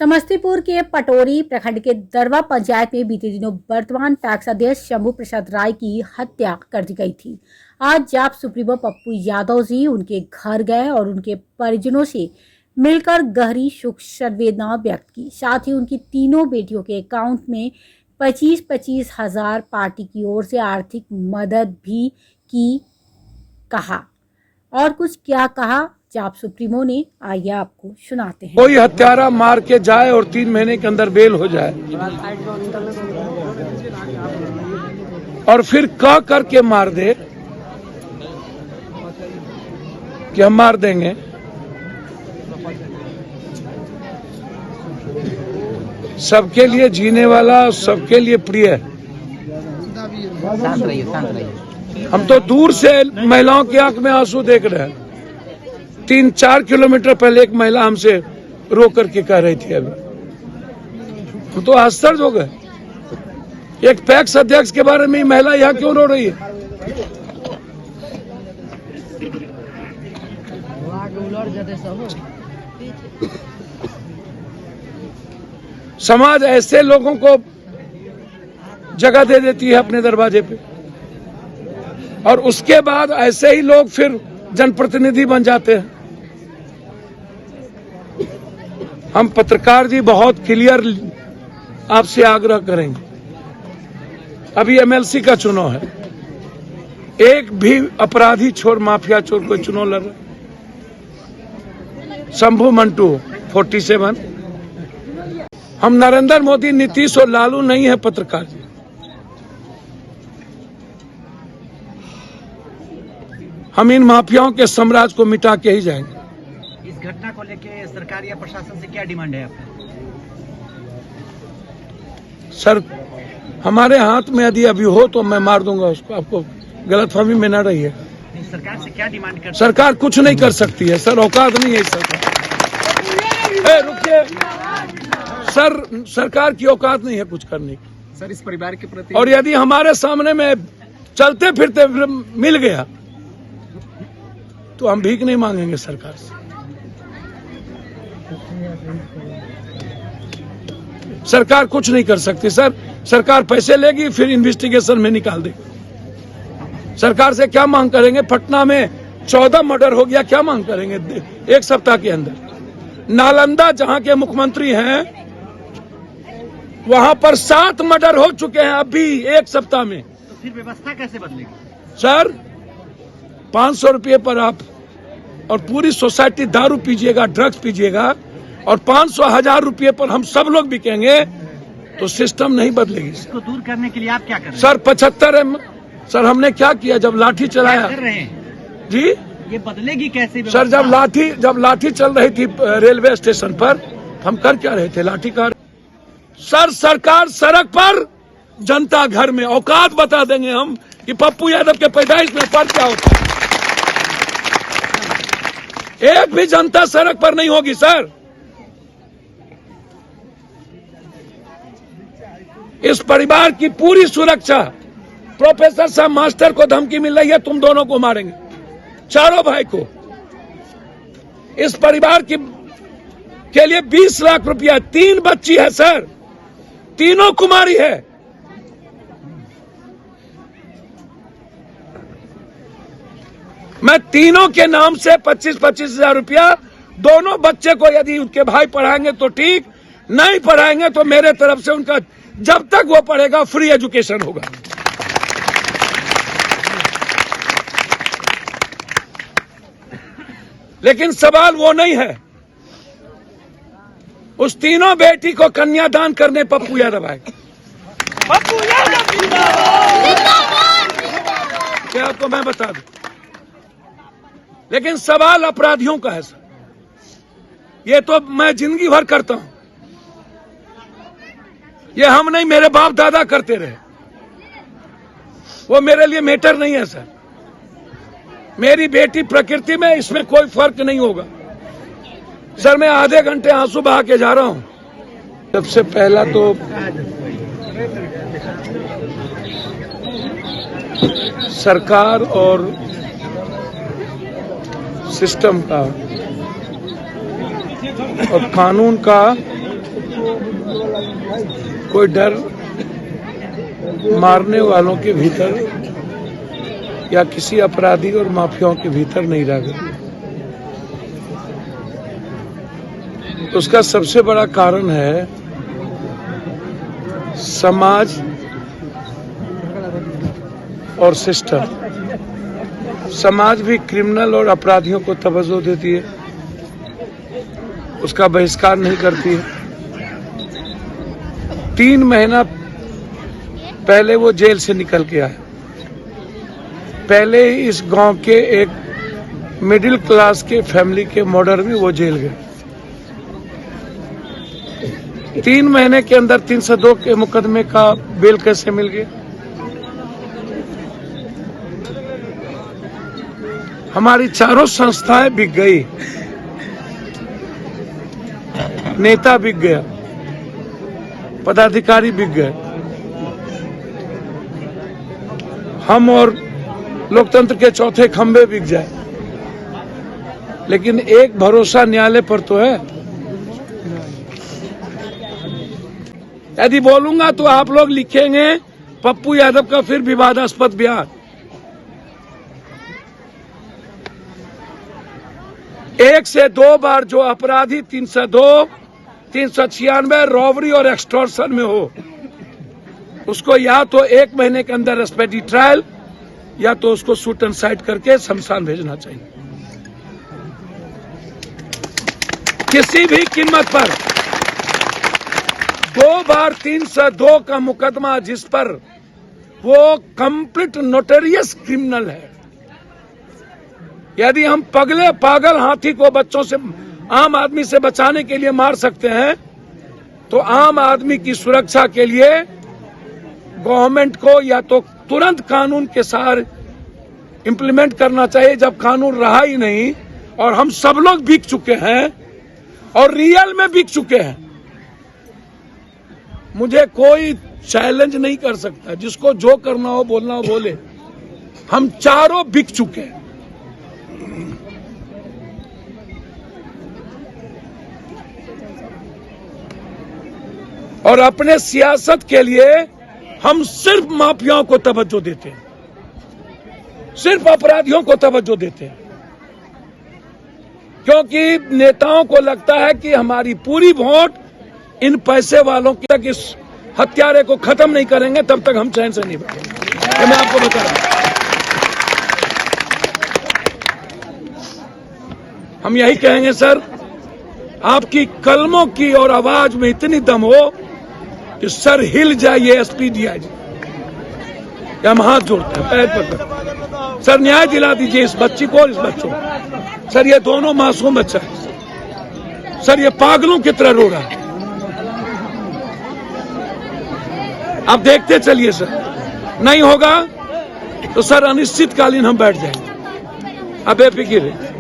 समस्तीपुर के पटोरी प्रखंड के दरवा पंचायत में बीते दिनों वर्तमान पैक्स अध्यक्ष शंभू प्रसाद राय की हत्या कर दी गई थी। आज जाप सुप्रीमो पप्पू यादव जी उनके घर गए और उनके परिजनों से मिलकर गहरी शोक संवेदना व्यक्त की। साथ ही उनकी तीनों बेटियों के अकाउंट में 25-25 हजार पार्टी की ओर से आर्थिक मदद भी की। कहा और कुछ क्या कहा जाप सुप्रीमो ने, आइए आपको सुनाते हैं। कोई हत्यारा मार के जाए और 3 महीने के अंदर बेल हो जाए और फिर कह करके मार दे कि हम मार देंगे। सबके लिए जीने वाला, सबके लिए प्रिय। शांत रहिए। हम तो दूर से महिलाओं की आंख में आंसू देख रहे हैं। 3-4 किलोमीटर पहले एक महिला हमसे रो करके कह रही थी, अभी हम तो आश्चर्य हो गए। एक पैक्स अध्यक्ष के बारे में महिला यहाँ क्यों रो रही है? समाज ऐसे लोगों को जगह दे देती है अपने दरवाजे पे, और उसके बाद ऐसे ही लोग फिर जनप्रतिनिधि बन जाते हैं। हम पत्रकार जी बहुत क्लियर आपसे आग्रह करेंगे। अभी एमएलसी का चुनाव है, एक भी अपराधी चोर, माफिया चोर कोई चुनाव लड़ रहा। शंभू मंटू 47। हम नरेंद्र मोदी, नीतीश और लालू नहीं है पत्रकार जी। हम इन माफियाओं के साम्राज्य को मिटा के ही जाएंगे। इस घटना को लेकर सरकार या प्रशासन से क्या डिमांड है आपका? सर, हमारे हाथ में यदि अभी हो तो मैं मार दूंगा उसको। आपको गलतफहमी में न रहिए। सरकार से क्या डिमांड कर? सरकार कुछ नहीं कर सकती है सर, औकात नहीं है सरकार। रुकिए सर, सरकार की औकात नहीं है कुछ करने की। सर, इस परिवार के प्रति, और यदि हमारे सामने में चलते फिरते मिल गया तो हम भीख नहीं मांगेंगे सरकार से। सरकार कुछ नहीं कर सकती सर। सरकार पैसे लेगी, फिर इन्वेस्टिगेशन में निकाल देगी। सरकार से क्या मांग करेंगे? पटना में 14 मर्डर हो गया, क्या मांग करेंगे एक सप्ताह के अंदर? नालंदा जहां के मुख्यमंत्री हैं, वहां पर 7 मर्डर हो चुके हैं अभी एक सप्ताह में। तो फिर व्यवस्था कैसे बदलेगी? सर, 500 रुपये पर आप और पूरी सोसाइटी दारू पीजिएगा, ड्रग्स पीजिएगा, और 500-1000 रुपये पर हम सब लोग बिकेंगे, तो सिस्टम नहीं बदलेगी। इसको दूर करने के लिए आप क्या कर रहे हैं? सर 75 सर, हमने क्या किया जब लाठी चलाया? कर रहे हैं जी, ये बदलेगी कैसे? सर, जब लाठी चल रही थी रेलवे स्टेशन पर, हम कर क्या रहे थे? लाठी का। सर, सरकार सड़क पर, जनता घर में। औकात बता देंगे हम कि पप्पू यादव के पैदाइश में फर्क क्या होता है। एक भी जनता सड़क पर नहीं होगी सर। इस परिवार की पूरी सुरक्षा। प्रोफेसर साहब मास्टर को धमकी मिल रही है, तुम दोनों को मारेंगे, चारों भाई को। इस परिवार के लिए 20 लाख रुपया। 3 बच्ची है सर, तीनों कुमारी है। मैं तीनों के नाम से 25-25 हजार रुपया, दोनों बच्चे को यदि उनके भाई पढ़ाएंगे तो ठीक, नहीं पढ़ाएंगे तो मेरे तरफ से उनका, जब तक वो पढ़ेगा, फ्री एजुकेशन होगा। लेकिन सवाल वो नहीं है। उस तीनों बेटी को कन्यादान करने पप्पू यादव आए। पप्पू यादव क्या आपको मैं बता दूं? लेकिन सवाल अपराधियों का है सर। ये तो मैं जिंदगी भर करता हूं, ये हम नहीं, मेरे बाप दादा करते रहे। वो मेरे लिए मैटर नहीं है सर। मेरी बेटी प्रकृति में, इसमें कोई फर्क नहीं होगा सर। मैं आधे घंटे आंसू बहा के जा रहा हूं। सबसे पहला तो सरकार और सिस्टम का और कानून का कोई डर मारने वालों के भीतर या किसी अपराधी और माफियाओं के भीतर नहीं रह गया। उसका सबसे बड़ा कारण है समाज और सिस्टम। समाज भी क्रिमिनल और अपराधियों को तवज्जो देती है, उसका बहिष्कार नहीं करती है। 3 महीना पहले वो जेल से निकल के आए। पहले ही इस गांव के एक मिडिल क्लास के फैमिली के मर्डर में वो जेल गए। 3 महीने के अंदर 302 के मुकदमे का बेल कैसे मिल गया? हमारी चारों संस्थाएं बिक गई, नेता बिक गया, पदाधिकारी बिक गए। हम और लोकतंत्र के चौथे खंभे बिक जाए, लेकिन एक भरोसा न्यायालय पर तो है। यदि बोलूंगा तो आप लोग लिखेंगे पप्पू यादव का फिर विवादास्पद बयान। 1 से 2 बार जो अपराधी 302, 396 रॉबरी और एक्सटॉर्शन में हो, उसको या तो 1 महीने के अंदर स्पेडी ट्रायल या तो उसको शूट एंड साइट करके शमशान भेजना चाहिए। किसी भी कीमत पर 2 बार 302 का मुकदमा जिस पर वो कंप्लीट नोटोरियस क्रिमिनल है, यदि हम पागल हाथी को बच्चों से, आम आदमी से बचाने के लिए मार सकते हैं, तो आम आदमी की सुरक्षा के लिए गवर्नमेंट को या तो तुरंत कानून के साथ इंप्लीमेंट करना चाहिए, जब कानून रहा ही नहीं और हम सब लोग बिक चुके हैं और रियल में बिक चुके हैं। मुझे कोई चैलेंज नहीं कर सकता, जिसको जो करना हो बोलना हो बोले। हम चारों बिक चुके हैं। और अपने सियासत के लिए हम सिर्फ माफियाओं को तवज्जो देते हैं, सिर्फ अपराधियों को तवज्जो देते हैं, क्योंकि नेताओं को लगता है कि हमारी पूरी वोट इन पैसे वालों की तक, इस हत्यारे को खत्म नहीं करेंगे तब तक हम चैन से नहीं बैठेंगे। ये मैं आपको बता रहा हूं। हम यही कहेंगे सर, आपकी कलमों की और आवाज में इतनी दम हो कि सर हिल जाइए एसपी डीआईजी। हम हाथ जोड़ते हैं, पैर पकड़, सर न्याय दिला दीजिए इस बच्ची को और इस बच्चों को। सर ये दोनों मासूम बच्चा है, सर ये पागलों की तरह रो रहा है। आप देखते चलिए सर, नहीं होगा तो सर अनिश्चितकालीन हम बैठ जाएंगे। अब बेफिक्र है।